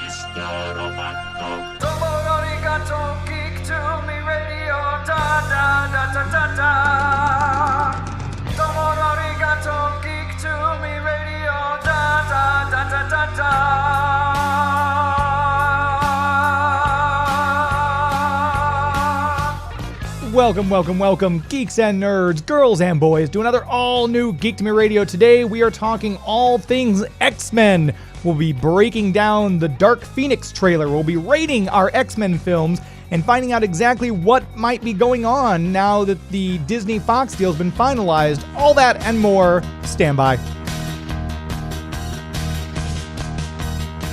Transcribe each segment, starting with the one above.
Domo arigato, geek to me radio, da da da da da da. Domo arigato, geek to me radio, da da da da da da. Welcome, geeks and nerds, girls and boys, to another all-new Geek to Me Radio. Today, we are talking all things X-Men. We'll be breaking down the Dark Phoenix trailer. We'll be rating our X-Men films and finding out exactly what might be going on now that the Disney Fox deal has been finalized. All that and more. Stand by.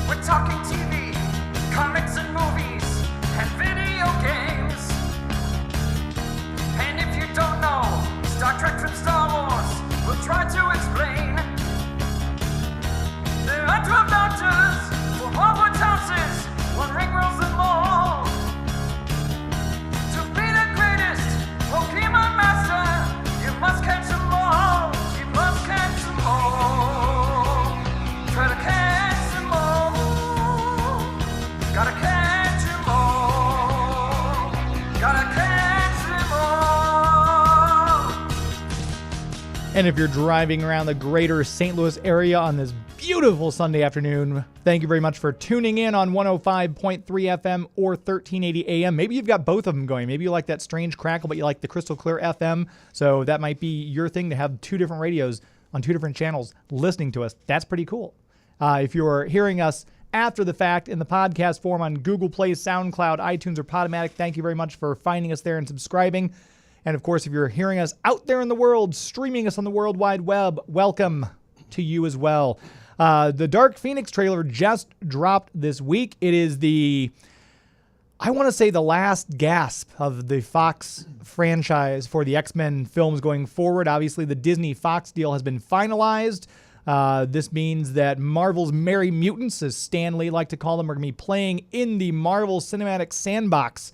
We're talking TV, comics and movies, and video games. And if you don't know Star Trek from Star Wars, we'll try to explain. There are 12 doctors for Hogwarts houses, one ring rules them all. To be the greatest Pokemon master, you must catch them all. You must catch them all. Try to catch them all. Gotta catch them all. Gotta catch them all. And if you're driving around the greater St. Louis area on this beautiful Sunday afternoon, thank you very much for tuning in on 105.3 FM or 1380 AM. Maybe you've got both of them going. Maybe you like that strange crackle, but you like the crystal clear FM. So that might be your thing, to have two different radios on two different channels listening to us. That's pretty cool. If you're hearing us after the fact in the podcast form on Google Play, SoundCloud, iTunes, or Podomatic, thank you very much for finding us there and subscribing. And of course, if you're hearing us out there in the world, streaming us on the World Wide Web, welcome to you as well. The Dark Phoenix trailer just dropped this week. It is the last gasp of the Fox franchise for the X-Men films going forward. Obviously, the Disney Fox deal has been finalized. This means that Marvel's Merry Mutants, as Stan Lee liked to call them, are going to be playing in the Marvel Cinematic Sandbox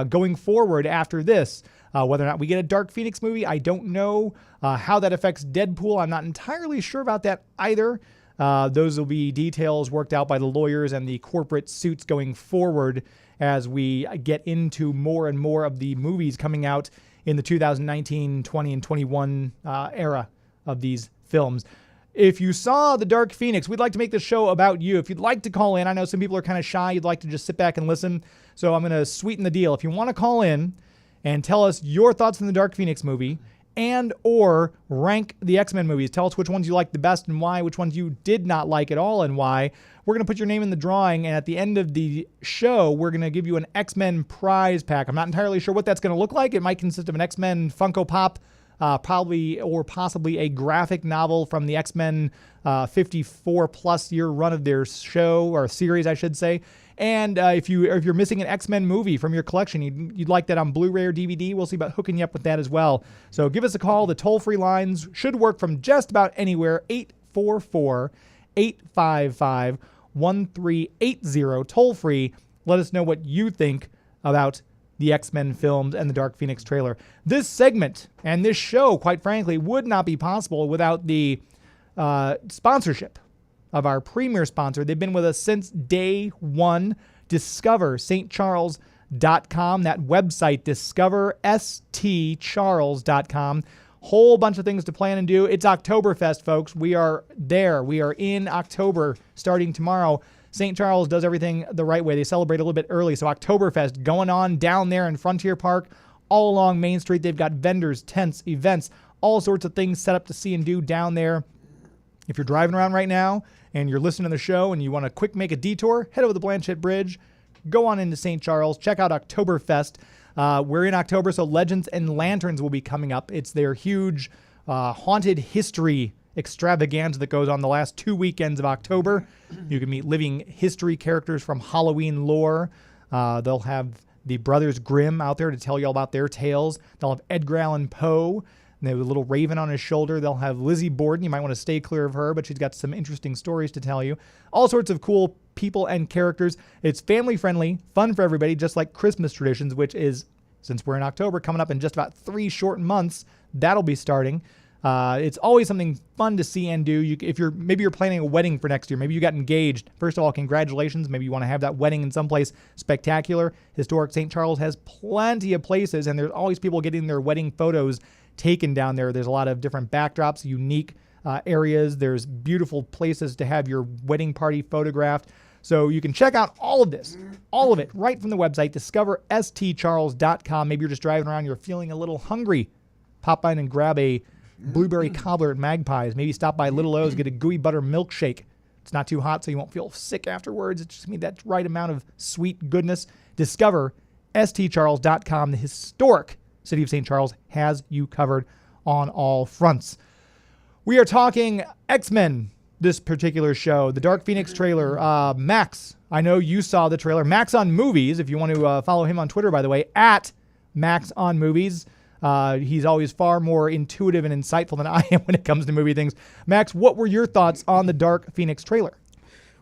going forward after this. Whether or not we get a Dark Phoenix movie, I don't know. How that affects Deadpool, I'm not entirely sure about that either. Those will be details worked out by the lawyers and the corporate suits going forward as we get into more and more of the movies coming out in the 2019, 20, and 21 era of these films. If you saw The Dark Phoenix, we'd like to make this show about you. If you'd like to call in, I know some people are kind of shy. You'd like to just sit back and listen. So I'm going to sweeten the deal. If you want to call in and tell us your thoughts on the Dark Phoenix movie, and or rank the X-Men movies. Tell us which ones you liked the best and why, which ones you did not like at all and why. We're going to put your name in the drawing, and at the end of the show, we're going to give you an X-Men prize pack. I'm not entirely sure what that's going to look like. It might consist of an X-Men Funko Pop, probably or possibly a graphic novel from the X-Men 54-plus year run of their show, or series, I should say. And if you're missing an X-Men movie from your collection, you'd like that on Blu-ray or DVD, we'll see about hooking you up with that as well. So give us a call. The toll-free lines should work from just about anywhere. 844-855-1380. Toll-free. Let us know what you think about the X-Men films and the Dark Phoenix trailer. This segment and this show, quite frankly, would not be possible without the sponsorship of our premier sponsor. They've been with us since day one. DiscoverStCharles.com. That website, DiscoverStCharles.com. Whole bunch of things to plan and do. It's Oktoberfest, folks. We are there. We are in October starting tomorrow. St. Charles does everything the right way. They celebrate a little bit early. So Oktoberfest going on down there in Frontier Park, all along Main Street. They've got vendors, tents, events, all sorts of things set up to see and do down there. If you're driving around right now and you're listening to the show and you want to make a detour, head over the Blanchette Bridge, go on into St. Charles, check out Oktoberfest. We're in October, so Legends and Lanterns will be coming up. It's their huge haunted history extravaganza that goes on the last 2 weekends of October. You can meet living history characters from Halloween lore. They'll have the Brothers Grimm out there to tell you all about their tales. They'll have Edgar Allan Poe. And they have a little raven on his shoulder. They'll have Lizzie Borden. You might want to stay clear of her, but she's got some interesting stories to tell you. All sorts of cool people and characters. It's family-friendly, fun for everybody, just like Christmas traditions, which is, since we're in October, coming up in just about 3 short months. That'll be starting. It's always something fun to see and do. If maybe you're planning a wedding for next year, maybe you got engaged. First of all, congratulations. Maybe you want to have that wedding in someplace spectacular. Historic St. Charles has plenty of places, and there's always people getting their wedding photos taken down there. There's a lot of different backdrops, unique areas. There's beautiful places to have your wedding party photographed. So you can check out all of this, all of it, right from the website, discoverstcharles.com. Maybe you're just driving around, you're feeling a little hungry. Pop in and grab a blueberry cobbler at Magpies. Maybe stop by Little O's, get a gooey butter milkshake. It's not too hot, so you won't feel sick afterwards. It's just that right amount of sweet goodness. DiscoverStCharles.com. The historic city of St. Charles has you covered on all fronts. We are talking X-Men this particular show. The Dark Phoenix trailer. Max, I know you saw the trailer. Max on Movies, if you want to follow him on Twitter, by the way, at Max on Movies. He's always far more intuitive and insightful than I am when it comes to movie things. Max, what were your thoughts on the Dark Phoenix trailer?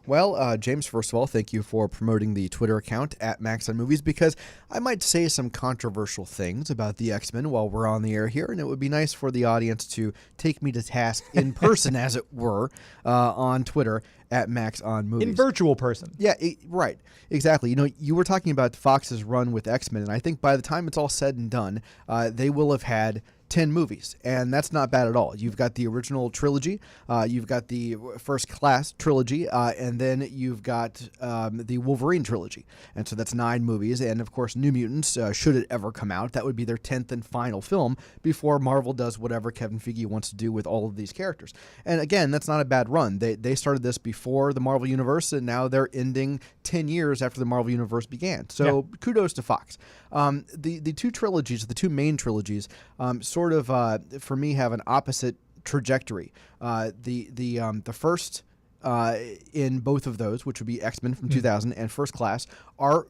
Well, James, first of all, thank you for promoting the Twitter account at Max on Movies, because I might say some controversial things about the X-Men while we're on the air here, and it would be nice for the audience to take me to task in person, as it were, on Twitter at Max on Movies. In virtual person. Yeah, right. Exactly. You know, you were talking about Fox's run with X-Men, and I think by the time it's all said and done, they will have had 10 movies, and that's not bad at all. You've got the original trilogy, you've got the First Class trilogy, and then you've got the Wolverine trilogy. And so that's 9 movies, and of course New Mutants, should it ever come out, that would be their 10th and final film before Marvel does whatever Kevin Feige wants to do with all of these characters. And again, that's not a bad run. They started this before the Marvel Universe, and now they're ending 10 years after the Marvel Universe began. So kudos to Fox. The two trilogies, the two main trilogies, sort of, for me, have an opposite trajectory. The first in both of those, which would be X-Men from 2000 and First Class, are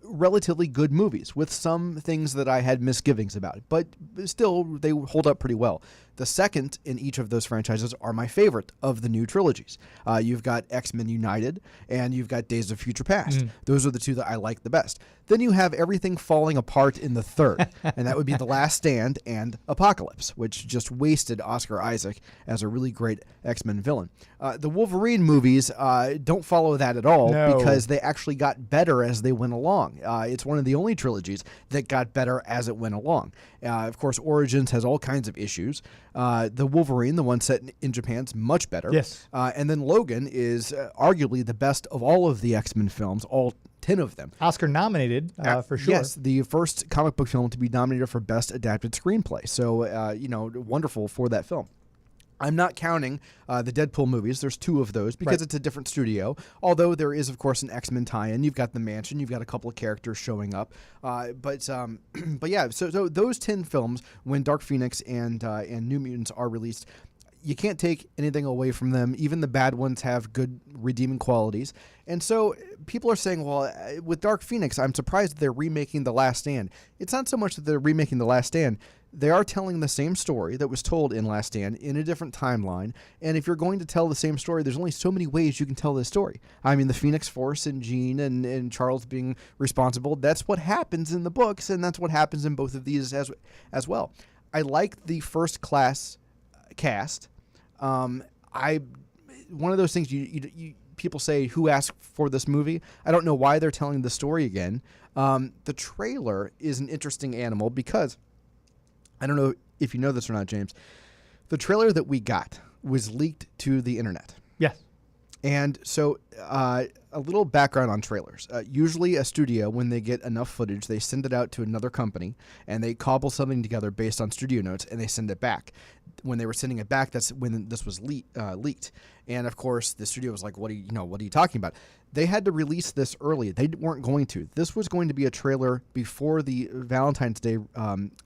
relatively good movies with some things that I had misgivings about, but still they hold up pretty well. The second in each of those franchises are my favorite of the new trilogies. You've got X-Men United and you've got Days of Future Past. Those are the two that I like the best. Then you have everything falling apart in the third, and that would be The Last Stand and Apocalypse, which just wasted Oscar Isaac as a really great X-Men villain. The Wolverine movies don't follow that at all, because they actually got better as they went along. It's one of the only trilogies that got better as it went along. Of course, Origins has all kinds of issues. The Wolverine, the one set in Japan, is much better. Yes. And then Logan is arguably the best of all of the X-Men films, all 10 of them. Oscar nominated, for sure. Yes, the first comic book film to be nominated for Best Adapted Screenplay. So, wonderful for that film. I'm not counting the Deadpool movies. There's 2 of those because it's a different studio. Although there is, of course, an X-Men tie-in. You've got the Mansion. You've got a couple of characters showing up. But yeah, so those 10 films, when Dark Phoenix and New Mutants are released, you can't take anything away from them. Even the bad ones have good redeeming qualities. And so people are saying, well, with Dark Phoenix, I'm surprised that they're remaking The Last Stand. It's not so much that they're remaking The Last Stand. They are telling the same story that was told in Last Stand in a different timeline. And if you're going to tell the same story, there's only so many ways you can tell this story. I mean, the Phoenix Force and Jean and Charles being responsible, that's what happens in the books, and that's what happens in both of these as well. I like the First Class cast. One of those things you people say, who asked for this movie? I don't know why they're telling the story again. The trailer is an interesting animal because, I don't know if you know this or not, James, the trailer that we got was leaked to the internet. Yes. And so a little background on trailers. Usually a studio, when they get enough footage, they send it out to another company, and they cobble something together based on studio notes, and they send it back. When they were sending it back, that's when this was leaked. And of course, the studio was like, "What are you talking about?" They had to release this early. They weren't going to. This was going to be a trailer before the Valentine's Day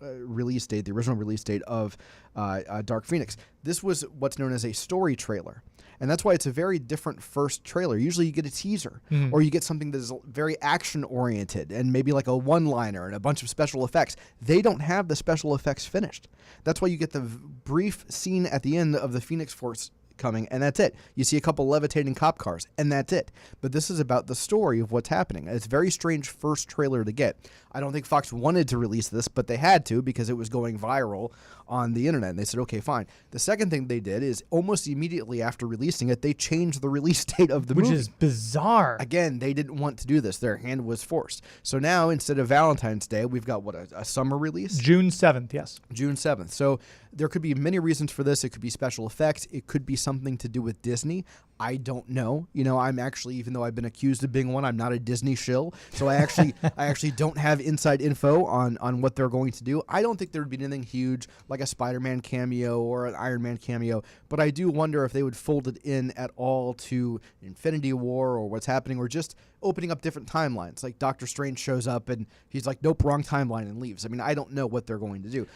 release date, the original release date of Dark Phoenix. This was what's known as a story trailer. And that's why it's a very different first trailer. Usually you get a teaser or you get something that is very action-oriented and maybe like a one-liner and a bunch of special effects. They don't have the special effects finished. That's why you get the brief scene at the end of the Phoenix Force coming, and that's it. You see a couple levitating cop cars, and that's it. But this is about the story of what's happening. It's a very strange first trailer to get. I don't think Fox wanted to release this, but they had to because it was going viral on the internet. And they said, okay, fine. The second thing they did is almost immediately after releasing it, they changed the release date of the movie. Which is bizarre. Again, they didn't want to do this. Their hand was forced. So now, instead of Valentine's Day, we've got, a summer release? June 7th, yes. June 7th. So there could be many reasons for this. It could be special effects. It could be something to do with Disney. I don't know. I'm actually, even though I've been accused of being one, I'm not a Disney shill. So I actually don't have inside info on what they're going to do. I don't think there would be anything huge like a Spider-Man cameo or an Iron Man cameo, but I do wonder if they would fold it in at all to Infinity War or what's happening, or just opening up different timelines. Like Doctor Strange shows up and he's like, nope, wrong timeline, and leaves. I mean, I don't know what they're going to do.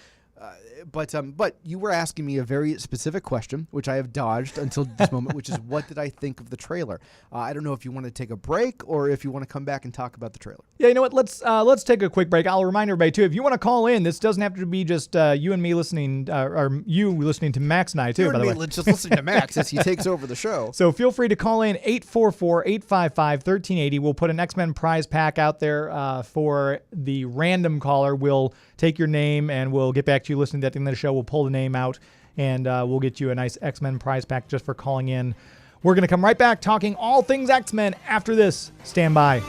But you were asking me a very specific question, which I have dodged until this moment, which is what did I think of the trailer? I don't know if you want to take a break or if you want to come back and talk about the trailer. Yeah, you know what? Let's take a quick break. I'll remind everybody too, if you want to call in, this doesn't have to be just you and me listening, or you listening to Max and I too. You by the way, just listening to Max as he takes over the show. So feel free to call in 844-855-1380. We'll put an X-Men prize pack out there for the random caller. We'll take your name and we'll get back to you listening to that thing of the show. We'll pull the name out and we'll get you a nice X-Men prize pack just for calling in. We're going to come right back talking all things X-Men after this. Stand by.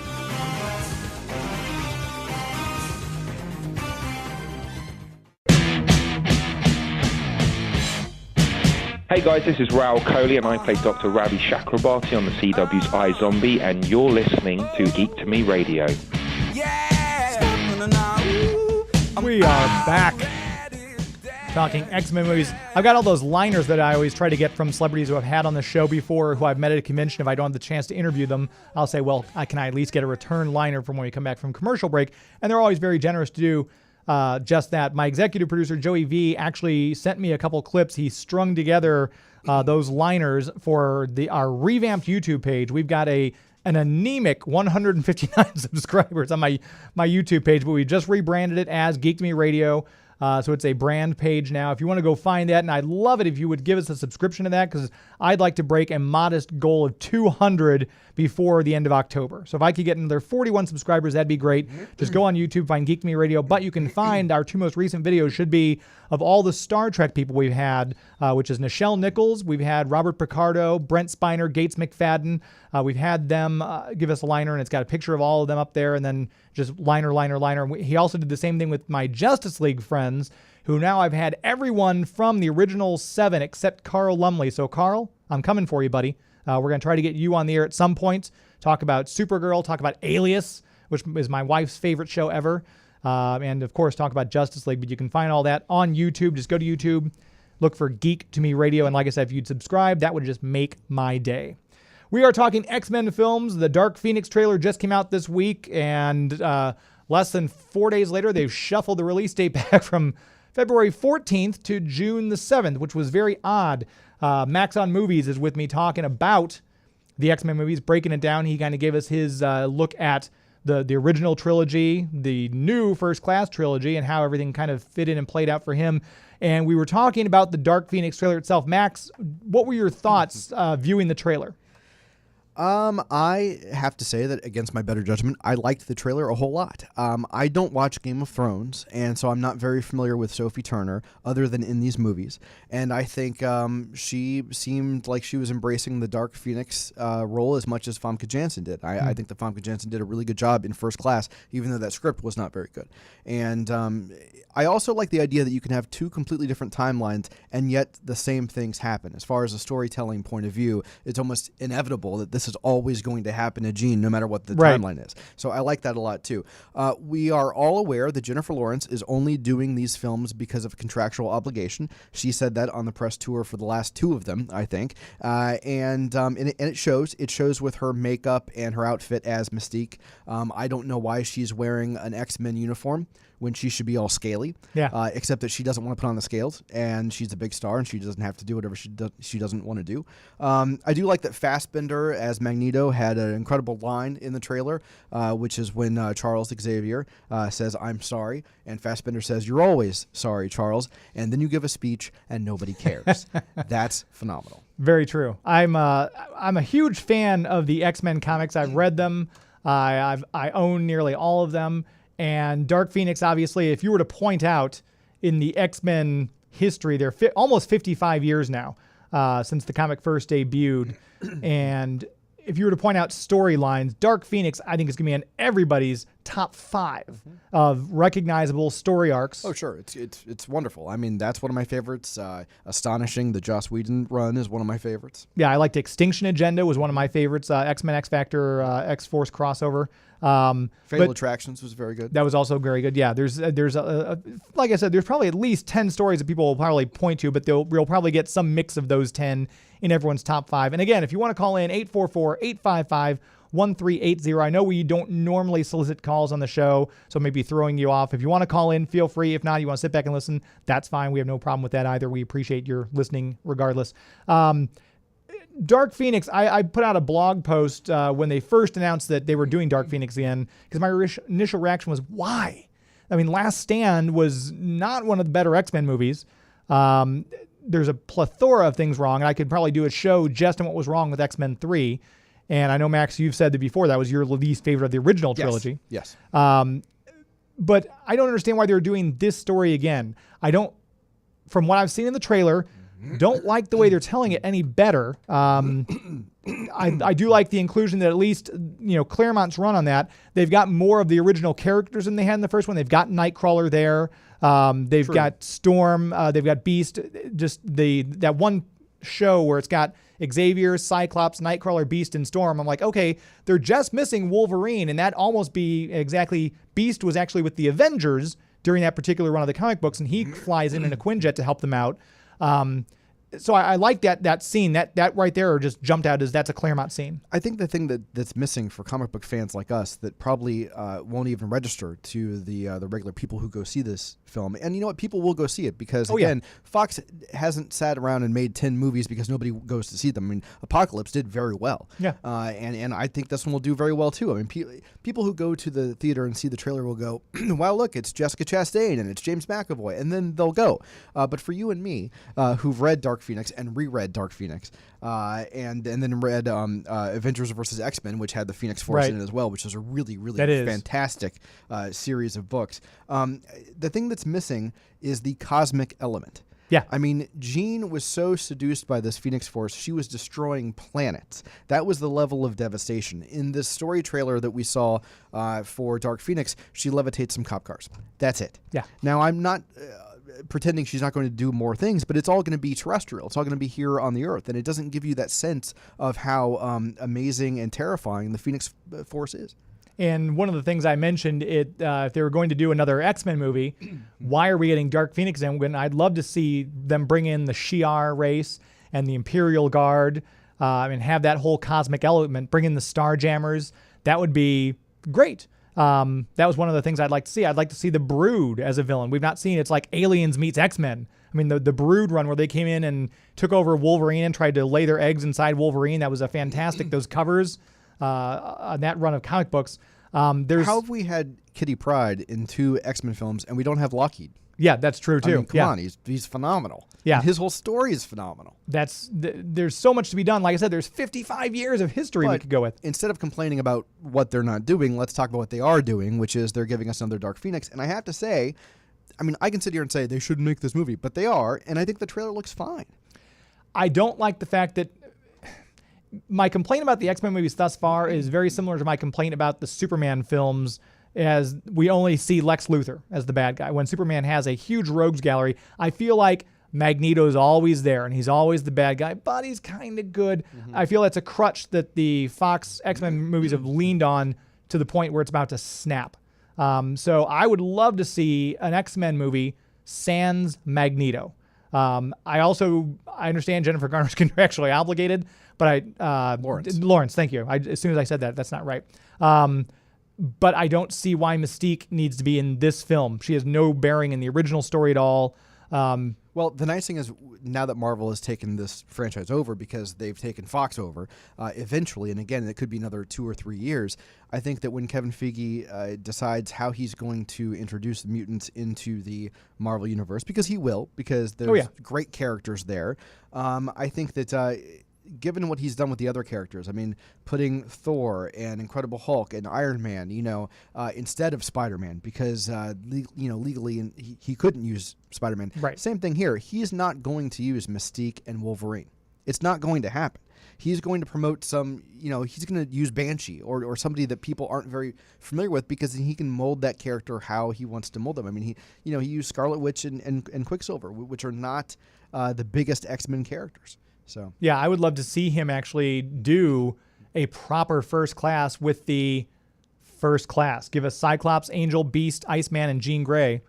Hey guys, this is Raoul Coley and I play Dr. Ravi Chakrabarti on the CW's iZombie, and you're listening to Geek to Me Radio. We are back talking X-Men movies. I've got all those liners that I always try to get from celebrities who I've had on the show before, who I've met at a convention. If I don't have the chance to interview them, I'll say, well, can I at least get a return liner from when we come back from commercial break? And they're always very generous to do just that. My executive producer, Joey V, actually sent me a couple clips. He strung together those liners for our revamped YouTube page. We've got an anemic 159 subscribers on my YouTube page, but we just rebranded it as Geek to Me Radio. So it's a brand page now. If you want to go find that, and I'd love it if you would give us a subscription to that, because I'd like to break a modest goal of 200 before the end of October. So if I could get another 41 subscribers, that'd be great. Just go on YouTube, find Geek to Me Radio, but you can find our two most recent videos should be of all the Star Trek people we've had, which is Nichelle Nichols, we've had Robert Picardo, Brent Spiner, Gates McFadden. We've had them give us a liner, and it's got a picture of all of them up there, and then just liner. He also did the same thing with my Justice League friends, who now I've had everyone from the original 7 except Carl Lumley. So Carl, I'm coming for you, buddy. We're going to try to get you on the air at some point, talk about Supergirl, talk about Alias, which is my wife's favorite show ever, and of course talk about Justice League. But you can find all that on YouTube. Just go to YouTube, look for Geek to Me Radio, and like I said, if you'd subscribe, that would just make my day. We are talking X-Men films. The Dark Phoenix trailer just came out this week, and less than 4 days later, they've shuffled the release date back from February 14th to June the 7th, which was very odd. Max on Movies is with me talking about the X-Men movies, breaking it down. He kind of gave us his look at the original trilogy, the new First Class trilogy, and how everything kind of fit in and played out for him. And we were talking about the Dark Phoenix trailer itself. Max, what were your thoughts viewing the trailer? I have to say that against my better judgment, I liked the trailer a whole lot. I don't watch Game of Thrones, and so I'm not very familiar with Sophie Turner other than in these movies. And I think she seemed like she was embracing the Dark Phoenix role as much as Famke Janssen did. I think that Famke Janssen did a really good job in First Class, even though that script was not very good. And I also like the idea that you can have two completely different timelines, and yet the same things happen. As far as a storytelling point of view, it's almost inevitable that this is always going to happen to Jean, no matter what the timeline is. So I like that a lot, too. We are all aware that Jennifer Lawrence is only doing these films because of contractual obligation. She said that on the press tour for the last two of them, I think. And it shows. It shows with her makeup and her outfit as Mystique. I don't know why she's wearing an X-Men uniform when she should be all scaly. Yeah. Except that she doesn't want to put on the scales, and she's a big star, and she doesn't have to do whatever she doesn't want to do. I do like that Fassbender as Magneto had an incredible line in the trailer, which is when Charles Xavier says, "I'm sorry," and Fassbender says, "You're always sorry, Charles," and then you give a speech and nobody cares. That's phenomenal. Very true. I'm a huge fan of the X-Men comics. I've read them. I own nearly all of them. And Dark Phoenix, obviously, if you were to point out in the X-Men history, they're almost 55 years now since the comic first debuted. And if you were to point out storylines, Dark Phoenix, I think, is going to be in everybody's top 5 of recognizable story arcs. Oh, sure. It's wonderful. I mean, that's one of my favorites. Astonishing, the Joss Whedon run is one of my favorites. Yeah, I liked Extinction Agenda was one of my favorites. X-Men, X-Factor, X-Force crossover. Fatal Attractions was very good. That was also very good. Yeah, there's like I said, there's probably at least 10 stories that people will probably point to, but we'll probably get some mix of those 10 in everyone's top 5. And again, if you want to call in, 844-855-1380. I know we don't normally solicit calls on the show, so maybe throwing you off. If you want to call in, feel free. If not, you want to sit back and listen, that's fine. We have no problem with that either. We appreciate your listening regardless. Dark Phoenix, I put out a blog post when they first announced that they were doing Dark Phoenix again, because my initial reaction was, why? I mean, Last Stand was not one of the better X-Men movies. There's a plethora of things wrong, and I could probably do a show just on what was wrong with X-Men 3. And I know, Max, you've said that before that was your least favorite of the original trilogy. Yes. But I don't understand why they're doing this story again. From what I've seen in the trailer, don't like the way they're telling it any better. I do like the inclusion that at least, Claremont's run on that. They've got more of the original characters than they had in the first one. They've got Nightcrawler there. They've got Storm. They've got Beast. Just that one show where it's got Xavier, Cyclops, Nightcrawler, Beast, and Storm. I'm like, okay, they're just missing Wolverine, and that almost be exactly. Beast was actually with the Avengers during that particular run of the comic books, and he flies in a Quinjet to help them out. So I like that scene. That right there just jumped out as that's a Claremont scene. I think the thing that's missing for comic book fans like us that probably won't even register to the regular people who go see this film. And you know what? People will go see it because, Fox hasn't sat around and made 10 movies because nobody goes to see them. I mean, Apocalypse did very well. Yeah. And I think this one will do very well, too. I mean, people who go to the theater and see the trailer will go, wow, look, it's Jessica Chastain and it's James McAvoy. And then they'll go. But for you and me, who've read Dark Phoenix and reread Dark Phoenix, and then read Avengers vs. X-Men, which had the Phoenix Force in it as well, which is a really, really fantastic series of books. The thing that's missing is the cosmic element. Yeah. I mean, Jean was so seduced by this Phoenix Force, she was destroying planets. That was the level of devastation. In this story trailer that we saw for Dark Phoenix, she levitates some cop cars. That's it. Yeah. Now, I'm not pretending she's not going to do more things, but it's all going to be terrestrial. It's all going to be here on the Earth, and it doesn't give you that sense of how amazing and terrifying the Phoenix Force is. And one of the things I mentioned, if they were going to do another X-Men movie, why are we getting Dark Phoenix in when I'd love to see them bring in the Shi'ar race and the Imperial Guard and have that whole cosmic element, bring in the Starjammers. That would be great. That was one of the things I'd like to see. I'd like to see the Brood as a villain. We've not seen it's like Aliens meets X-Men. I mean, the Brood run where they came in and took over Wolverine and tried to lay their eggs inside Wolverine. That was a fantastic. Those covers on that run of comic books. How have we had Kitty Pryde in 2 X-Men films and we don't have Lockheed? Yeah, that's true too. I mean, come on, he's phenomenal. Yeah, and his whole story is phenomenal. There's so much to be done. Like I said, there's 55 years of history we could go with. Instead of complaining about what they're not doing, let's talk about what they are doing, which is they're giving us another Dark Phoenix. And I have to say, I mean, I can sit here and say they shouldn't make this movie, but they are, and I think the trailer looks fine. I don't like the fact that my complaint about the X-Men movies thus far is very similar to my complaint about the Superman films, as we only see Lex Luthor as the bad guy. When Superman has a huge rogues gallery, I feel like Magneto's always there, and he's always the bad guy, but he's kind of good. Mm-hmm. I feel that's a crutch that the Fox X-Men movies have leaned on to the point where it's about to snap. So I would love to see an X-Men movie sans Magneto. I understand Jennifer Garner's contractually obligated, but Lawrence, thank you. As soon as I said that, that's not right. but I don't see why Mystique needs to be in this film. She has no bearing in the original story at all. Well, the nice thing is now that Marvel has taken this franchise over, because they've taken Fox over eventually, and again, it could be another 2 or 3 years, I think that when Kevin Feige decides how he's going to introduce the mutants into the Marvel Universe, because he will, because there's great characters there, I think that given what he's done with the other characters, I mean, putting Thor and Incredible Hulk and Iron Man, instead of Spider-Man, because legally, and he couldn't use Spider-Man. Right. Same thing here. He's not going to use Mystique and Wolverine. It's not going to happen. He's going to promote some, he's going to use Banshee or somebody that people aren't very familiar with, because he can mold that character how he wants to mold them. I mean, he used Scarlet Witch and Quicksilver, which are not the biggest X-Men characters. So yeah, I would love to see him actually do a proper First Class with the First Class. Give us Cyclops, Angel, Beast, Iceman, and Jean Grey.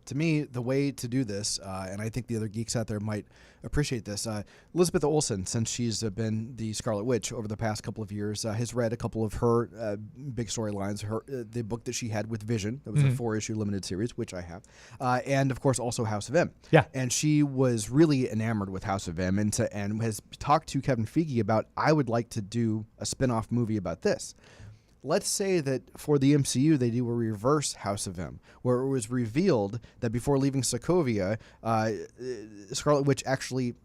To me, the way to do this, and I think the other geeks out there might appreciate this, Elizabeth Olsen, since she's been the Scarlet Witch over the past couple of years, has read a couple of her big storylines, the book that she had with Vision. That was a 4-issue limited series, which I have, and of course also House of M. Yeah. And she was really enamored with House of M, and has talked to Kevin Feige about, I would like to do a spin-off movie about this. Let's say that for the MCU, they do a reverse House of M, where it was revealed that before leaving Sokovia, Scarlet Witch actually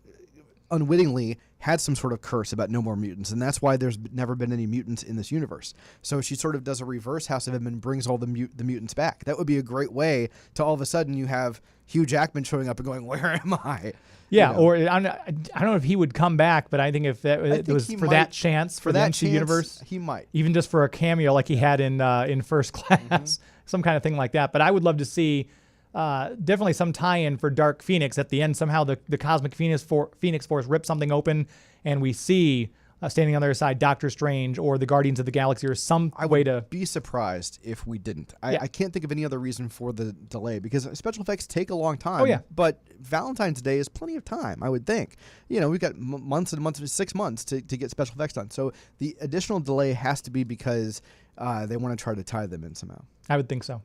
unwittingly had some sort of curse about no more mutants, and that's why there's never been any mutants in this universe. So she sort of does a reverse House of M and brings all the mutants back. That would be a great way to all of a sudden you have Hugh Jackman showing up and going, "Where am I?" Yeah, or I don't know if he would come back, but I think if it was for that chance for the MCU universe, he might, even just for a cameo like he had in First Class, some kind of thing like that. But I would love to see definitely some tie-in for Dark Phoenix at the end. Somehow the Cosmic Phoenix Force rips something open, and we see standing on the other side Doctor Strange or the Guardians of the Galaxy or some way to. Be surprised if we didn't. I can't think of any other reason for the delay, because special effects take a long time. Oh, yeah. But Valentine's Day is plenty of time, I would think. We've got months and months, 6 months to get special effects done. So the additional delay has to be because they want to try to tie them in somehow. I would think so.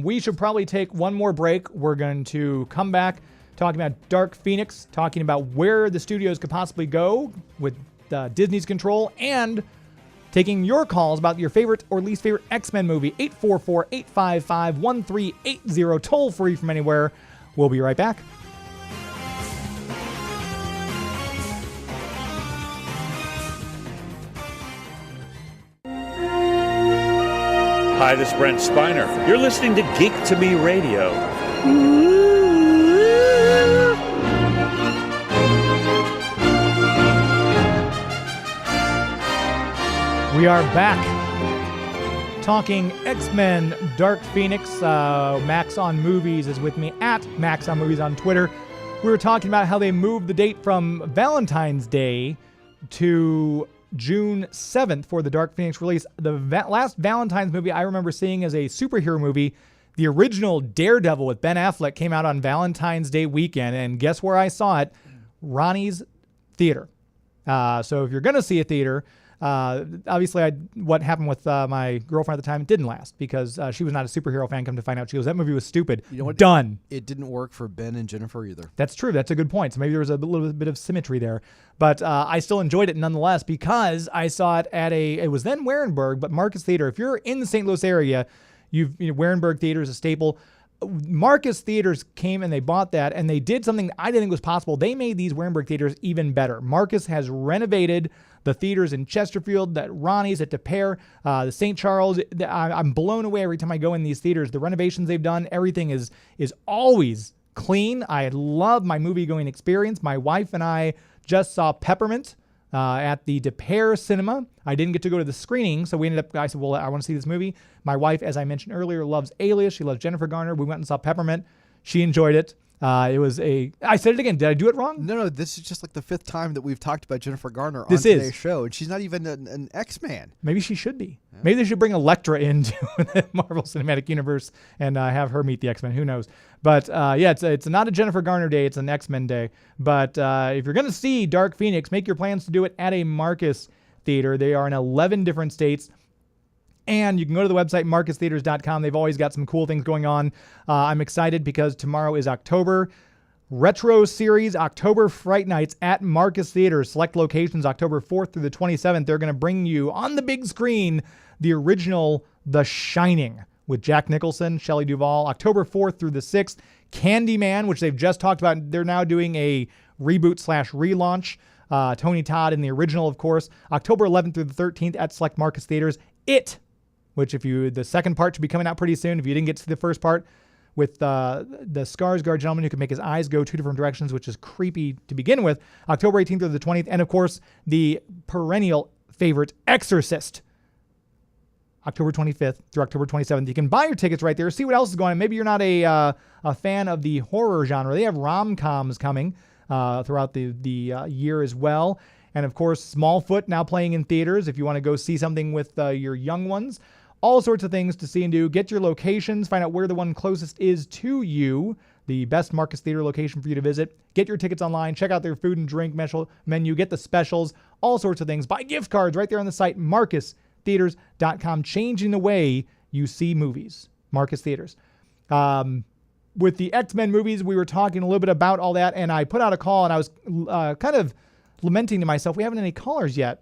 We should probably take one more break. We're going to come back talking about Dark Phoenix, talking about where the studios could possibly go with Disney's control, and taking your calls about your favorite or least favorite X-Men movie. 844-855-1380, toll free from anywhere. We'll be right back. Hi, this is Brent Spiner. You're listening to Geek to Me Radio. We are back talking X-Men Dark Phoenix. Max on Movies is with me at Max on Movies on Twitter. We were talking about how they moved the date from Valentine's Day to June 7th for the Dark Phoenix release. The last Valentine's movie I remember seeing as a superhero movie, the original Daredevil with Ben Affleck, came out on Valentine's Day weekend, and guess where I saw it? Ronnie's Theater. So if you're going to see a theater, obviously what happened with my girlfriend at the time didn't last, because she was not a superhero fan. Come to find out, she goes, that movie was stupid. You know what? Done. It didn't work for Ben and Jennifer either. That's true. That's a good point. So maybe there was a little bit of symmetry there. But I still enjoyed it nonetheless, because I saw it at it was then Warenberg, but Marcus Theater. If you're in the St. Louis area, Warenberg Theater is a staple. Marcus Theaters came and they bought that, and they did something I didn't think was possible. They made these Warenberg Theaters even better. Marcus has renovated the theaters in Chesterfield, that Ronnie's at De Pere, the St. Charles. I'm blown away every time I go in these theaters. The renovations they've done, everything is always clean. I love my movie-going experience. My wife and I just saw Peppermint at the De Pere Cinema. I didn't get to go to the screening, so I said, well, I want to see this movie. My wife, as I mentioned earlier, loves Alias. She loves Jennifer Garner. We went and saw Peppermint. She enjoyed it. I said it again. Did I do it wrong? No, this is just like the 5th time that we've talked about Jennifer Garner on This today's is. show, and she's not even an X-Man. Maybe she should be. Yeah. Maybe they should bring Elektra into the Marvel Cinematic Universe and have her meet the X-Men. Who knows? But it's not a Jennifer Garner day. It's an X-Men day. But if you're going to see Dark Phoenix, make your plans to do it at a Marcus Theater. They are in 11 different states. And you can go to the website, marcustheaters.com. They've always got some cool things going on. I'm excited because tomorrow is October. Retro Series October Fright Nights at Marcus Theaters. Select locations October 4th through the 27th. They're going to bring you on the big screen the original The Shining with Jack Nicholson, Shelley Duvall. October 4th through the 6th. Candyman, which they've just talked about. They're now doing a reboot/relaunch. Tony Todd in the original, of course. October 11th through the 13th at select Marcus Theaters. It, which the second part should be coming out pretty soon. If you didn't get to see the first part, with the Skarsgård gentleman who can make his eyes go two different directions, which is creepy to begin with. October 18th through the 20th. And of course, the perennial favorite, Exorcist. October 25th through October 27th. You can buy your tickets right there. See what else is going on. Maybe you're not a fan of the horror genre. They have rom-coms coming throughout the year as well. And of course, Smallfoot now playing in theaters if you want to go see something with your young ones. All sorts of things to see and do. Get your locations. Find out where the one closest is to you. The best Marcus Theater location for you to visit. Get your tickets online. Check out their food and drink menu. Get the specials. All sorts of things. Buy gift cards right there on the site, marcustheaters.com. Changing the way you see movies. Marcus Theaters. With the X-Men movies, we were talking a little bit about all that, and I put out a call, and I was kind of lamenting to myself, we haven't any callers yet.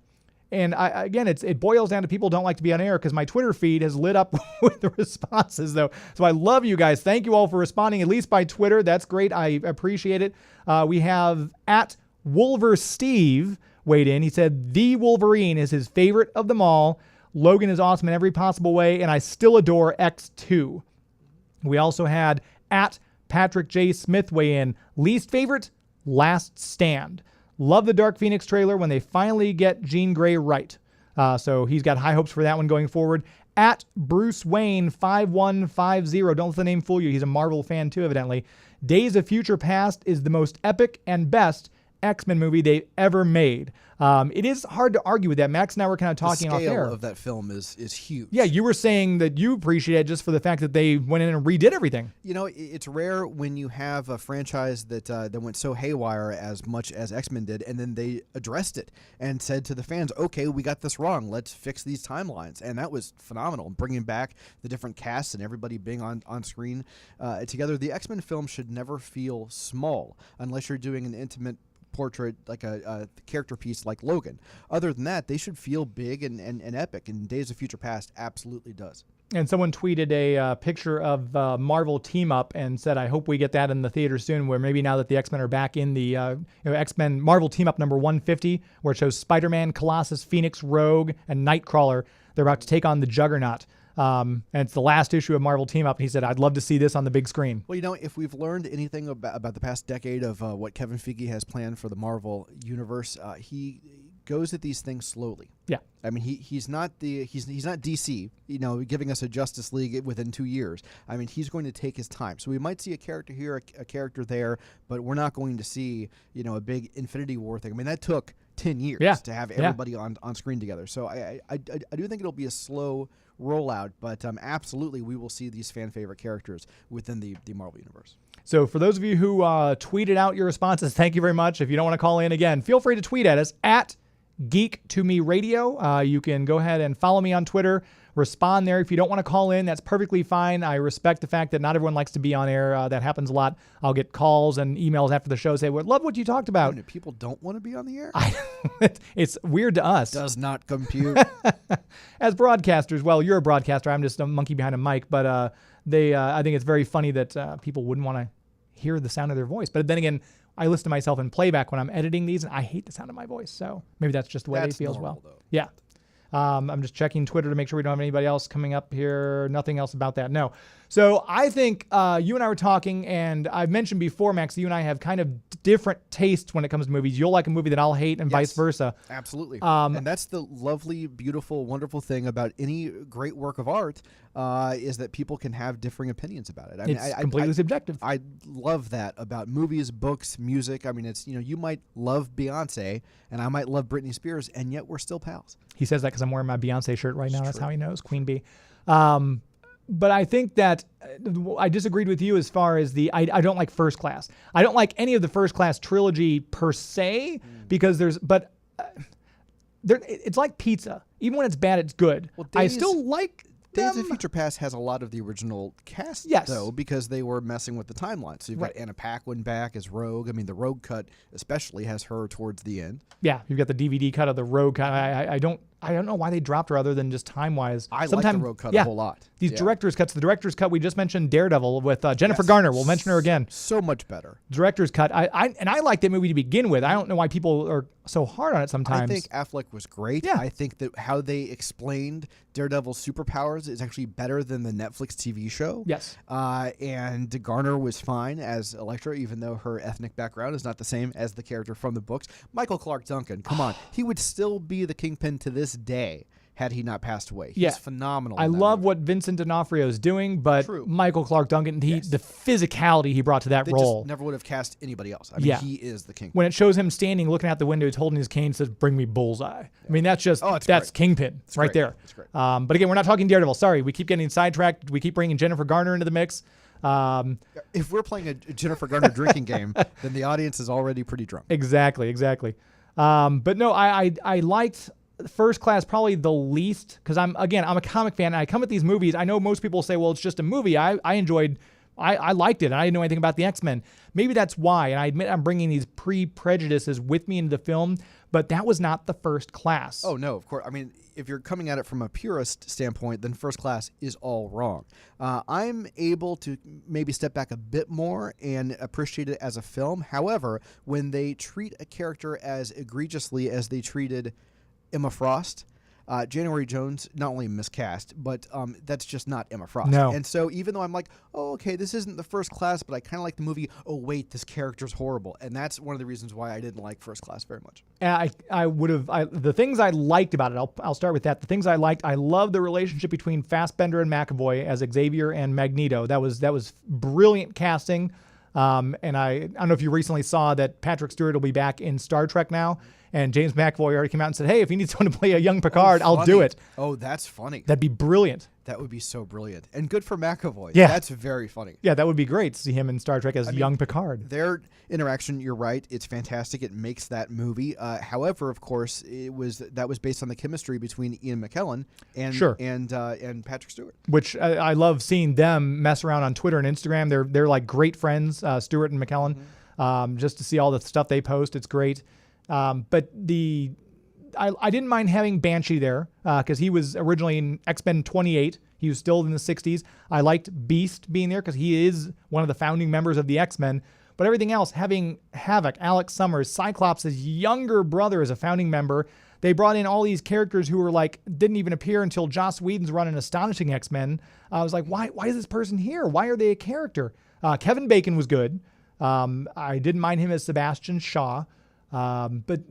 And again, it boils down to people don't like to be on air because my Twitter feed has lit up with the responses, though. So I love you guys. Thank you all for responding, at least by Twitter. That's great. I appreciate it. We have at Wolver Steve weighed in. He said, the Wolverine is his favorite of them all. Logan is awesome in every possible way, and I still adore X2. We also had at Patrick J. Smith weigh in. Least favorite, Last Stand. Love the Dark Phoenix trailer when they finally get Jean Grey right. So he's got high hopes for that one going forward. At Bruce Wayne 5150. Don't let the name fool you. He's a Marvel fan too, evidently. Days of Future Past is the most epic and best X-Men movie they've ever made. It is hard to argue with that. Max and I were kind of talking off air. The scale of that film is huge. Yeah, you were saying that you appreciate it just for the fact that they went in and redid everything. You know, it's rare when you have a franchise that went so haywire as much as X-Men did, and then they addressed it and said to the fans, okay, we got this wrong. Let's fix these timelines. And that was phenomenal. Bringing back the different casts and everybody being on screen together. The X-Men film should never feel small unless you're doing an intimate portrait, like a character piece like Logan. Other than that, they should feel big and epic, and Days of Future Past absolutely does. And someone tweeted a picture of Marvel Team Up and said, I hope we get that in the theater soon, where maybe now that the X-Men are back in the X-Men Marvel Team Up number 150, where it shows Spider-Man, Colossus, Phoenix, Rogue, and Nightcrawler. They're about to take on the Juggernaut. And it's the last issue of Marvel Team Up. And he said, I'd love to see this on the big screen. Well, you know, if we've learned anything about the past decade of what Kevin Feige has planned for the Marvel universe, he goes at these things slowly. Yeah. I mean, he's not DC, you know, giving us a Justice League within 2 years. I mean, he's going to take his time. So we might see a character here, a character there, but we're not going to see, you know, a big Infinity War thing. I mean, that took 10 years to have everybody on screen together. So I do think it'll be a slow rollout, but absolutely we will see these fan favorite characters within the Marvel universe. So for those of you who tweeted out your responses, thank you very much. If you don't want to call in again, feel free to tweet at us at Geek to Me Radio. You can go ahead and follow me on Twitter. Respond there. If you don't want to call in, that's perfectly fine. I respect the fact that not everyone likes to be on air. That happens a lot. I'll get calls and emails after the show say, well, love what you talked about. I mean, people don't want to be on the air? It's weird to us. Does not compute. As broadcasters, well, you're a broadcaster. I'm just a monkey behind a mic. But I think it's very funny that people wouldn't want to hear the sound of their voice. But then again, I listen to myself in playback when I'm editing these, and I hate the sound of my voice. So maybe that's just the way they feel as well. Though. Yeah. I'm just checking Twitter to make sure we don't have anybody else coming up here. Nothing else about that. No. So I think you and I were talking, and I've mentioned before, Max, you and I have kind of different tastes when it comes to movies. You'll like a movie that I'll hate, and vice versa. Absolutely. And that's the lovely, beautiful, wonderful thing about any great work of art is that people can have differing opinions about it. I mean, it's completely subjective. I love that about movies, books, music. I mean, it's, you know, you might love Beyonce, and I might love Britney Spears, and yet we're still pals. He says that because I'm wearing my Beyonce shirt right now. That's how he knows, Queen Bee. But I think that I disagreed with you as far as I don't like First Class. I don't like any of the First Class trilogy per se because it's like pizza. Even when it's bad, it's good. Well, I still like Days them. of Future Past has a lot of the original cast, Yes. though, because they were messing with the timeline. So you've got Anna Paquin back as Rogue. I mean, the Rogue cut especially has her towards the end. Yeah, you've got the DVD cut of the Rogue cut. I don't know why they dropped her other than just time-wise. I like the Rogue cut a whole lot. These Yeah. director's cuts. The director's cut, we just mentioned Daredevil with Jennifer Garner. We'll mention her again. So much better. Director's cut. I liked that movie to begin with. I don't know why people are so hard on it sometimes. I think Affleck was great. Yeah. I think that how they explained Daredevil's superpowers is actually better than the Netflix TV show. Yes. And Garner was fine as Elektra, even though her ethnic background is not the same as the character from the books. Michael Clark Duncan, come on. He would still be the Kingpin to this day had he not passed away. He's phenomenal. I in that love movie. what Vincent D'Onofrio is doing, but True. Michael Clark Duncan, the physicality he brought to that They role. just never would have cast anybody else. I mean, Yeah. he is the Kingpin. When it shows him standing, looking out the window, he's holding his cane, says, "Bring me bullseye." I mean, that's just Oh, it's that's great. Kingpin right great. there. It's great. But again, we're not talking Daredevil. Sorry, we keep getting sidetracked. We keep bringing Jennifer Garner into the mix. If we're playing a Jennifer Garner drinking game, then the audience is already pretty drunk. Exactly. But no, I liked First Class probably the least because I'm a comic fan. And I come at these movies. I know most people say, well, it's just a movie. I liked it. And I didn't know anything about the X-Men. Maybe that's why. And I admit I'm bringing these pre-prejudices with me into the film, but that was not the First Class. Oh, no, of course. I mean, if you're coming at it from a purist standpoint, then First Class is all wrong. I'm able to maybe step back a bit more and appreciate it as a film. However, when they treat a character as egregiously as they treated Emma Frost, January Jones not only miscast, but that's just not Emma Frost. No. And so even though I'm like, oh, okay, this isn't the First Class, but I kind of like the movie, oh, wait, this character's horrible. And that's one of the reasons why I didn't like First Class very much. And the things I liked about it, I'll start with that. The things I liked, I love the relationship between Fassbender and McAvoy as Xavier and Magneto. That was brilliant casting. And I don't know if you recently saw that Patrick Stewart will be back in Star Trek now. And James McAvoy already came out and said, hey, if you need someone to play a young Picard, I'll do it. Oh, that's funny. That'd be brilliant. That would be so brilliant. And good for McAvoy. Yeah. That's very funny. Yeah, that would be great to see him in Star Trek as young Picard. Their interaction, you're right, it's fantastic. It makes that movie. However, of course, that was based on the chemistry between Ian McKellen and Patrick Stewart. Which I love seeing them mess around on Twitter and Instagram. They're like great friends, Stewart and McKellen. Just to see all the stuff they post, it's great. But I didn't mind having Banshee there because he was originally in X-Men 28. He was still in the 60s. I liked Beast being there because he is one of the founding members of the X-Men. But everything else, having Havoc, Alex Summers, Cyclops' younger brother as a founding member, they brought in all these characters who were like, didn't even appear until Joss Whedon's running Astonishing X-Men. I was like, why is this person here? Why are they a character? Kevin Bacon was good. I didn't mind him as Sebastian Shaw. But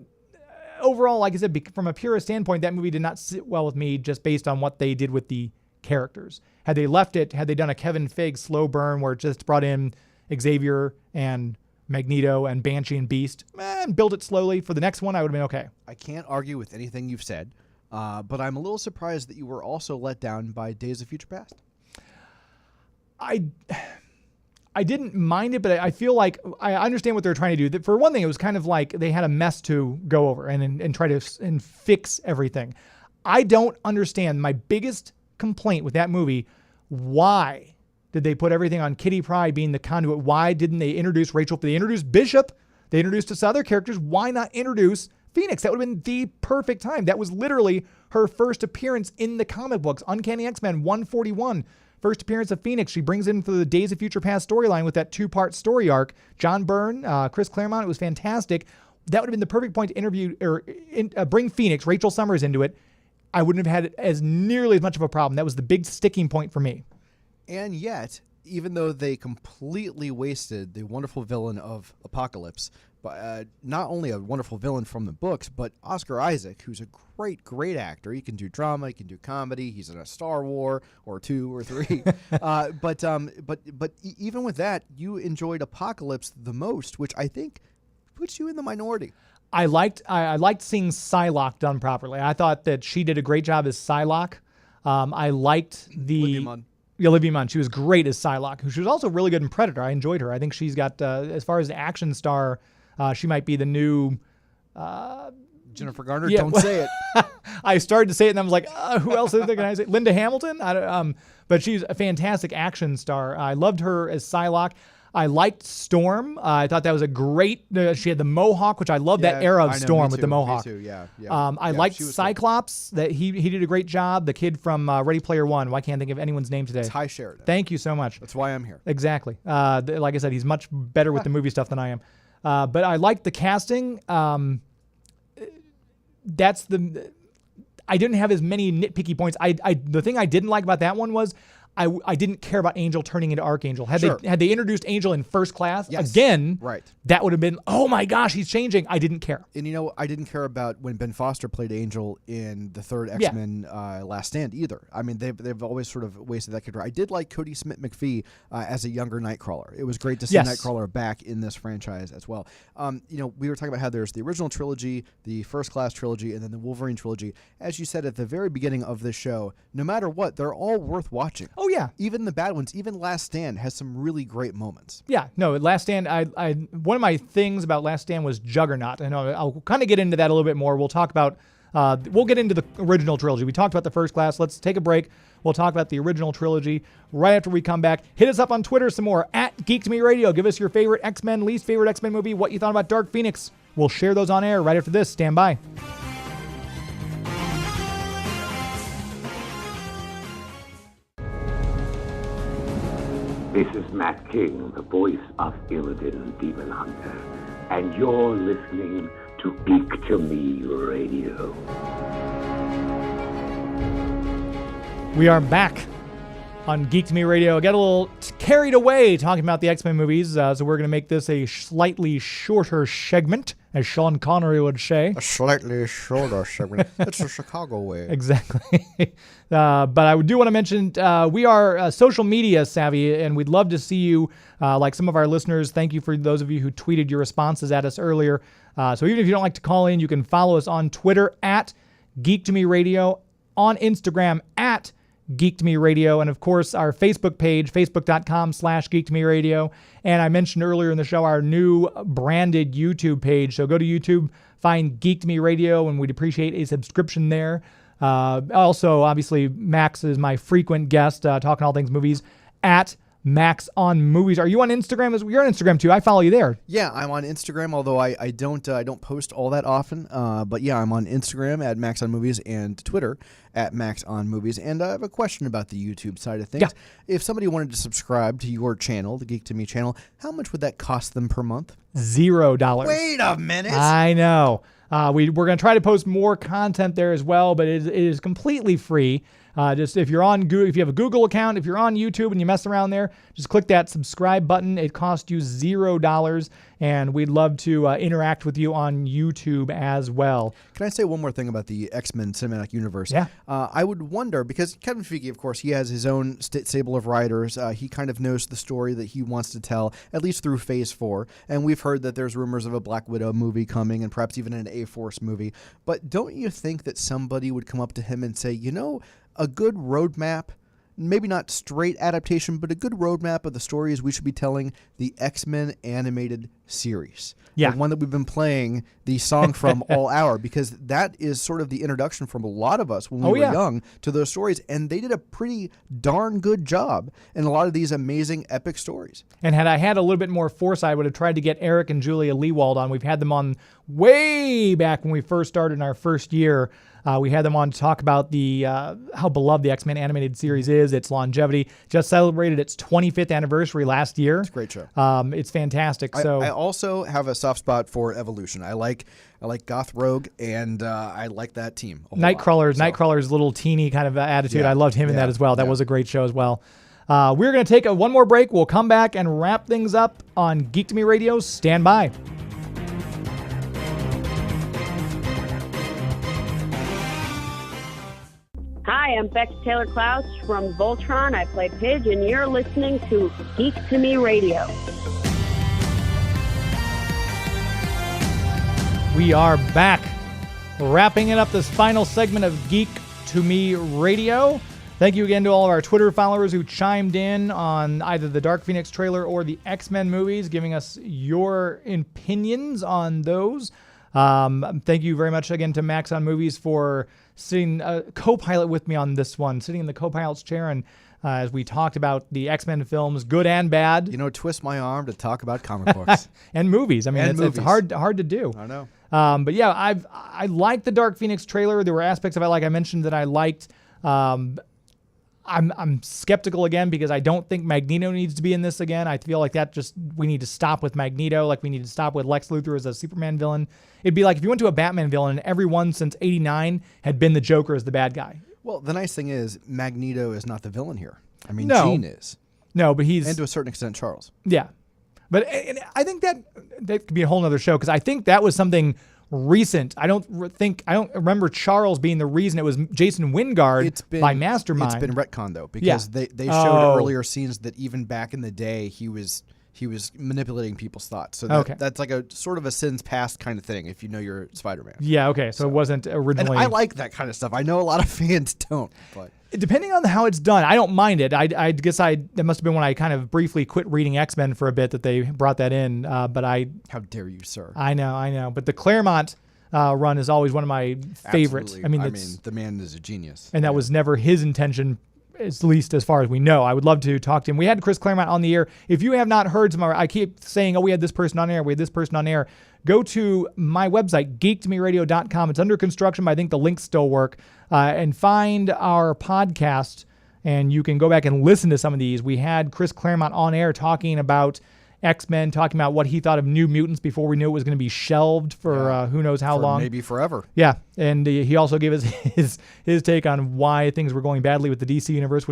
overall, like I said, from a purist standpoint, that movie did not sit well with me just based on what they did with the characters. Had they left it, had they done a Kevin Feige slow burn where it just brought in Xavier and Magneto and Banshee and Beast and build it slowly for the next one, I would have been okay. I can't argue with anything you've said, but I'm a little surprised that you were also let down by Days of Future Past. I didn't mind it, but I feel like I understand what they're trying to do. For one thing, it was kind of like they had a mess to go over and try to fix everything. I don't understand. My biggest complaint with that movie, why did they put everything on Kitty Pryde being the conduit? Why didn't they introduce Rachel? They introduced Bishop. They introduced us other characters. Why not introduce Phoenix? That would have been the perfect time. That was literally her first appearance in the comic books. Uncanny X-Men 141. First appearance of Phoenix. She brings in through the Days of Future Past storyline with that 2-part story arc. John Byrne, Chris Claremont, it was fantastic. That would have been the perfect point to interview or bring Phoenix, Rachel Summers into it. I wouldn't have had as nearly as much of a problem. That was the big sticking point for me. And yet, even though they completely wasted the wonderful villain of Apocalypse, not only a wonderful villain from the books, but Oscar Isaac, who's a great actor. He can do drama, he can do comedy. He's in a Star War or 2 or 3. But even with that, you enjoyed Apocalypse the most, which I think puts you in the minority. I liked seeing Psylocke done properly. I thought that she did a great job as Psylocke. I liked Olivia Munn. She was great as Psylocke. She was also really good in Predator. I enjoyed her. I think she's got, as far as the action star, she might be the new Jennifer Garner, Yeah, don't say it. I started to say it, and I was like, who else is there? Can I say Linda Hamilton? But she's a fantastic action star. I loved her as Psylocke. I liked Storm. I thought that was a great. She had the mohawk, which I love that era of I know, Storm me with too, the mohawk. Me too, yeah. I Yeah, liked she was Cyclops. That he did a great job. The kid from Ready Player One. Why can't I think of anyone's name today? Ty Sheridan. Thank you so much. That's why I'm here. Exactly. Like I said, he's much better with the movie stuff than I am. But I liked the casting. I didn't have as many nitpicky points. The thing I didn't like about that one was I didn't care about Angel turning into Archangel. Had they introduced Angel in First Class again, right, that would have been, oh my gosh, he's changing. I didn't care. And I didn't care about when Ben Foster played Angel in the third X-Men Last Stand either. I mean, they've always sort of wasted that character. I did like Cody Smith-McPhee as a younger Nightcrawler. It was great to see Nightcrawler back in this franchise as well. We were talking about how there's the original trilogy, the First Class trilogy, and then the Wolverine trilogy. As you said at the very beginning of this show, no matter what, they're all worth watching. Oh yeah, even the bad ones. Even Last Stand has some really great moments. Yeah, no, Last Stand. One of my things about Last Stand was Juggernaut, and I'll kind of get into that a little bit more. We'll talk about. We'll get into the original trilogy. We talked about the First Class. Let's take a break. We'll talk about the original trilogy right after we come back. Hit us up on Twitter some more at Geek to Me Radio. Give us your favorite X-Men, least favorite X-Men movie, what you thought about Dark Phoenix. We'll share those on air right after this. Stand by. This is Matt King, the voice of Illidan Demon Hunter, and you're listening to Geek to Me Radio. We are back on Geek to Me Radio. I got a little carried away talking about the X-Men movies, so we're going to make this a slightly shorter segment, as Sean Connery would say. A slightly shorter segment. It's a Chicago way. Exactly. But I do want to mention we are social media savvy, and we'd love to see you, like some of our listeners. Thank you for those of you who tweeted your responses at us earlier. So even if you don't like to call in, you can follow us on Twitter at Geek to Me Radio, on Instagram at Geek to Me Radio, and of course our Facebook page, facebook.com/Geek to Me Radio. And I mentioned earlier in the show our new branded YouTube page. So go to YouTube, find Geek to Me Radio, and we'd appreciate a subscription there. Also, obviously, Max is my frequent guest, talking all things movies at Max on Movies. Are you on Instagram? You're on Instagram too. I follow you there. Yeah, I'm on Instagram, although I don't post all that often. But yeah, I'm on Instagram at Max on Movies and Twitter at Max on Movies. And I have a question about the YouTube side of things. Yeah. If somebody wanted to subscribe to your channel, the Geek to Me channel, how much would that cost them per month? $0. Wait a minute. I know. We're going to try to post more content there as well, but it is completely free. Just if you're on Google, if you have a Google account, if you're on YouTube and you mess around there, just click that subscribe button. It costs you $0, and we'd love to interact with you on YouTube as well. Can I say one more thing about the X-Men cinematic universe? Yeah. I would wonder, because Kevin Feige, of course, he has his own stable of writers. He kind of knows the story that he wants to tell, at least through Phase 4. And we've heard that there's rumors of a Black Widow movie coming and perhaps even an A-Force movie. But don't you think that somebody would come up to him and say, a good roadmap, maybe not straight adaptation, but a good roadmap of the stories we should be telling, the X-Men animated series. Yeah. The one that we've been playing the song from all hour, because that is sort of the introduction from a lot of us when we were young to those stories, and they did a pretty darn good job in a lot of these amazing epic stories. And had I had a little bit more foresight, I would have tried to get Eric and Julia Lewald on. We've had them on way back when we first started in our first year. We had them on to talk about the how beloved the X-Men animated series is, its longevity. Just celebrated its 25th anniversary last year. It's a great show. It's fantastic. I also have a soft spot for Evolution. I like Goth Rogue, and I like that team. Nightcrawler's little teeny kind of attitude. Yeah, I loved him in that as well. That was a great show as well. We're going to take one more break. We'll come back and wrap things up on Geek to Me Radio. Stand by. Hi, I'm Becky Taylor Klaus from Voltron. I play Pidge, and you're listening to Geek to Me Radio. We are back, wrapping it up this final segment of Geek to Me Radio. Thank you again to all of our Twitter followers who chimed in on either the Dark Phoenix trailer or the X-Men movies, giving us your opinions on those. Thank you very much again to Max on Movies for sitting co-pilot with me on this one, sitting in the co-pilot's chair, and as we talked about the X-Men films, good and bad. You know, twist my arm to talk about comic books. And movies. I mean, it's movies. hard to do. I know. But yeah, I liked the Dark Phoenix trailer. There were aspects of it, like I mentioned, that I liked. I'm skeptical again because I don't think Magneto needs to be in this again. I feel like we need to stop with Magneto, like we need to stop with Lex Luthor as a Superman villain. It'd be like if you went to a Batman villain and everyone since '89 had been the Joker as the bad guy. Well, the nice thing is Magneto is not the villain here. I mean, No. Jean is. No, but he's... And to a certain extent, Charles. Yeah. But and I think that could be a whole nother show because I think that was something recent. I don't remember Charles being the reason. It was Jason Wingard by Mastermind. It's been retconned though because they showed earlier scenes that even back in the day he was manipulating people's thoughts. So that's like a sort of a sins past kind of thing if you know your Spider-Man. Yeah, okay. So it wasn't originally. And I like that kind of stuff. I know a lot of fans don't, but depending on how it's done, I don't mind it. I guess that must have been when I kind of briefly quit reading X-Men for a bit that they brought that in. But how dare you, sir? I know. But the Claremont run is always one of my favorites. Absolutely. I mean, the man is a genius. And that was never his intention, at least as far as we know. I would love to talk to him. We had Chris Claremont on the air. If you have not heard tomorrow, I keep saying, we had this person on air. Go to my website, geektomeradio.com. It's under construction, but I think the links still work. And find our podcast, and you can go back and listen to some of these. We had Chris Claremont on air talking about X-Men, talking about what he thought of New Mutants before we knew it was going to be shelved for who knows how long. Maybe forever. Yeah, and he also gave us his take on why things were going badly with the DC Universe,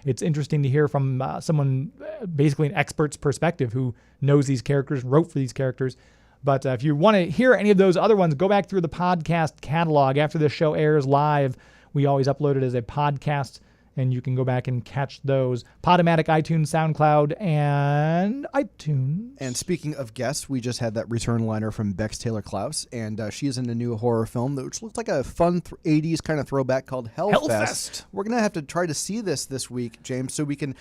it's interesting to hear from someone, basically an expert's perspective, who knows these characters, wrote for these characters. But if you want to hear any of those other ones, go back through the podcast catalog. After the show airs live, we always upload it as a podcast, and you can go back and catch those. Podomatic, iTunes, SoundCloud, and iTunes. And speaking of guests, we just had that return liner from Bex Taylor Klaus, and she is in a new horror film which looks like a fun 80s kind of throwback called Hellfest. We're going to have to try to see this week, James, so we can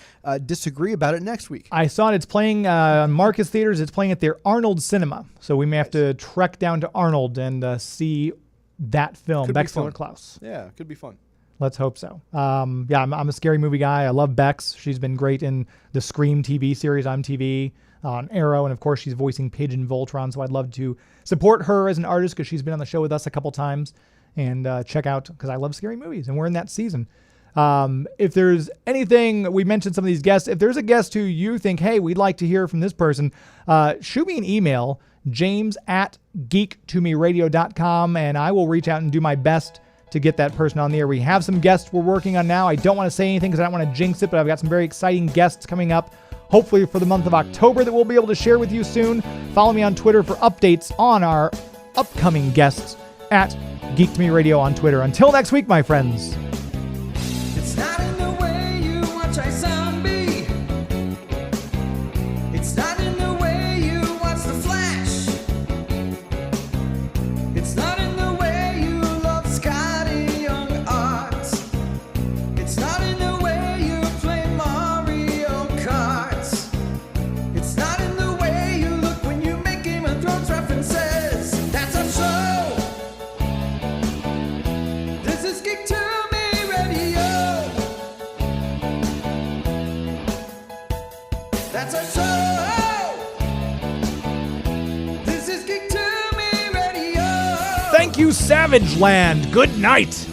disagree about it next week. I saw it. It's playing on Marcus Theaters. It's playing at their Arnold Cinema, so we may have to trek down to Arnold and see that film, Bex Taylor Klaus. Yeah, it could be fun. Let's hope so. I'm a scary movie guy. I love Bex. She's been great in the Scream TV series on TV, on Arrow, and of course she's voicing Paige in Voltron, so I'd love to support her as an artist because she's been on the show with us a couple times, and check out, because I love scary movies, and we're in that season. If there's anything, we mentioned some of these guests, if there's a guest who you think, hey, we'd like to hear from this person, shoot me an email, james@geektomeradio.com, and I will reach out and do my best to get that person on the air. We have some guests we're working on now. I don't want to say anything because I don't want to jinx it, but I've got some very exciting guests coming up, hopefully for the month of October, that we'll be able to share with you soon. Follow me on Twitter for updates on our upcoming guests at Geek to Me Radio on Twitter. Until next week, my friends. It's not in the way you watch iZombie. It's not in the way you watch The Flash. It's not in the way you love Scotty Young Art. It's not in the way you play Mario Kart. It's not in the way you look when you make Game of Thrones references. That's our show. This is Geek to Me Radio. That's our show. This is Geek to Me Radio. Thank you, Savage Land. Good night.